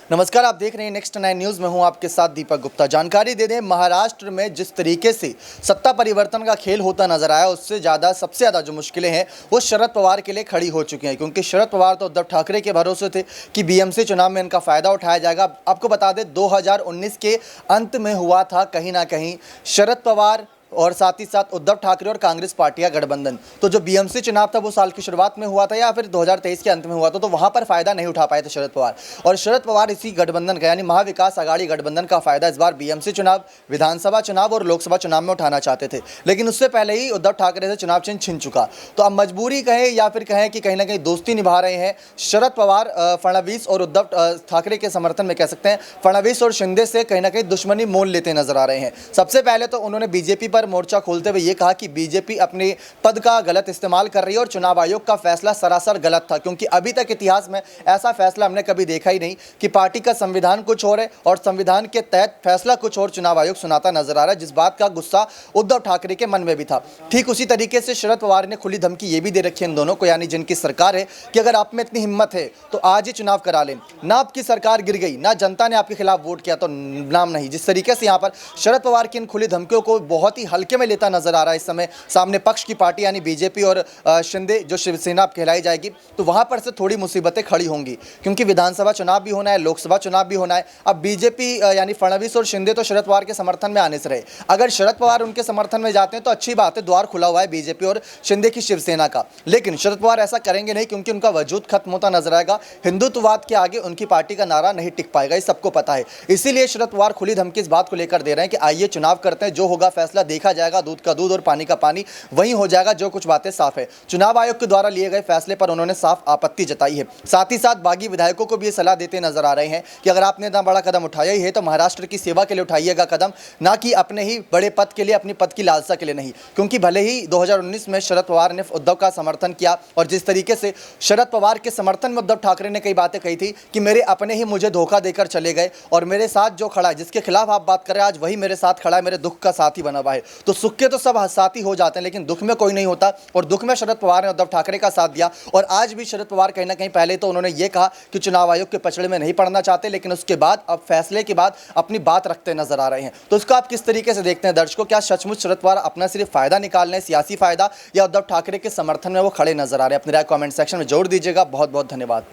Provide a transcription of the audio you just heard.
नमस्कार, आप देख रहे हैं नेक्स्ट 9 न्यूज़ में हूं आपके साथ दीपक गुप्ता। जानकारी दे दें, महाराष्ट्र में जिस तरीके से सत्ता परिवर्तन का खेल होता नजर आया, उससे ज़्यादा सबसे ज़्यादा जो मुश्किलें हैं वो शरद पवार के लिए खड़ी हो चुकी हैं, क्योंकि शरद पवार तो उद्धव ठाकरे के भरोसे थे कि बीएमसी चुनाव में इनका फ़ायदा उठाया जाएगा। आपको बता दें, 2019 के अंत में हुआ था कहीं ना कहीं शरद पवार और साथ ही साथ उद्धव ठाकरे और कांग्रेस पार्टी का गठबंधन। तो जो बीएमसी चुनाव था वो साल की शुरुआत में हुआ था या फिर 2023 के अंत में हुआ था, तो वहां पर फायदा नहीं उठा पाए थे शरद पवार। और शरद पवार इसी गठबंधन का यानी महाविकास आघाड़ी गठबंधन का फायदा इस बार बीएमसी चुनाव, विधानसभा चुनाव और लोकसभा चुनाव में उठाना चाहते थे, लेकिन उससे पहले ही उद्धव ठाकरे से चुनाव चिन्ह छिन चुका। तो अब मजबूरी कहें या फिर कहें कि कहीं ना कहीं दोस्ती निभा रहे हैं शरद पवार फडणवीस और उद्धव ठाकरे के समर्थन में, कह सकते हैं फडणवीस और शिंदे से कहीं ना कहीं दुश्मनी मोल लेते नजर आ रहे हैं। सबसे पहले तो उन्होंने बीजेपी पर मोर्चा खोलते हुए ये कहा कि बीजेपी अपने पद का गलत इस्तेमाल कर रही है और चुनाव आयोग का फैसला सरासर गलत था, क्योंकि अभी तक इतिहास में ऐसा फैसला हमने कभी देखा ही नहीं कि पार्टी का संविधान कुछ और है और संविधान के तहत फैसला कुछ और चुनाव आयोग सुनाता नजर आ रहा है, जिस बात का गुस्सा उद्धव ठाकरे के मन में भी था। ठीक उसी तरीके से शरद पवार ने खुली धमकी ये भी दे रखी है इन दोनों को, यानी जिनकी सरकार है, कि अगर आप में इतनी हिम्मत है तो आज ही चुनाव करा लें। ना आपकी सरकार गिर गई, ना जनता ने आपके खिलाफ वोट किया तो नाम नहीं। जिस तरीके से यहाँ पर शरद पवार की इन खुली धमकियों को बहुत ही हल्के में लेता नजर आ रहा है इस समय सामने पक्ष की पार्टी यानी बीजेपी और शिंदे जो शिवसेना अब कहलाई जाएगी, तो वहां पर से थोड़ी मुसीबतें खड़ी होंगी, क्योंकि विधानसभा चुनाव भी होना है, लोकसभा चुनाव भी होना है। अब बीजेपी यानी फडणवीस और शिंदे तो शरद पवार के समर्थन में आने से रहे, अगर शरद पवार उनके समर्थन में जाते हैं तो अच्छी बात है, द्वार खुला हुआ है बीजेपी और शिंदे की शिवसेना का। लेकिन शरद पवार ऐसा करेंगे नहीं, क्योंकि उनका वजूद खत्म होता नजर आएगा। हिंदुत्ववाद के आगे उनकी पार्टी का नारा नहीं टिक पाएगा, ये सबको पता है। इसीलिए शरद पवार खुली धमकी इस बात को लेकर दे रहे हैं कि आइए चुनाव करते हैं, जो होगा फैसला देखा जाएगा, दूध का दूध और पानी का पानी वही हो जाएगा, जो कुछ बातें साफ है। चुनाव आयोग के द्वारा लिए गए फैसले पर उन्होंने साफ आपत्ति जताई है। साथ ही साथ बागी विधायकों को भी ये सलाह देते नजर आ रहे हैं कि अगर आपने इतना बड़ा कदम उठाया ही है तो महाराष्ट्र की सेवा के लिए उठाइएगा कदम, ना कि अपने ही बड़े पद के लिए, अपनी पद की लालसा के लिए नहीं। क्योंकि भले ही 2019 में शरद पवार ने उद्धव का समर्थन किया और जिस तरीके से शरद पवार के समर्थन में उद्धव ठाकरे ने कई बातें कही थी कि मेरे अपने ही मुझे धोखा देकर चले गए और मेरे साथ जो खड़ा है, जिसके खिलाफ आप बात कर रहे हैं, आज वही मेरे साथ खड़ा है, मेरे दुख का साथी बना हुआ है। तो सुख के तो सब साथी हो जाते हैं, लेकिन दुख में कोई नहीं होता। और दुख में शरद पवार ने उद्धव ठाकरे का साथ दिया और आज भी शरद पवार कहीं ना कहीं, पहले तो उन्होंने ये कहा कि चुनाव आयोग के पचड़े में नहीं पड़ना चाहते, लेकिन उसके बाद अब फैसले के बाद अपनी बात रखते नजर आ रहे हैं। तो उसको आप किस तरीके से देखते हैं दर्शकों? क्या सचमुच शरद पवार अपना सिर्फ फायदा निकाल रहे हैं, सियासी फायदा, या उद्धव ठाकरे के समर्थन में वो खड़े नजर आ रहे हैं? अपनी राय कमेंट सेक्शन में जोड़ दीजिएगा। बहुत बहुत धन्यवाद।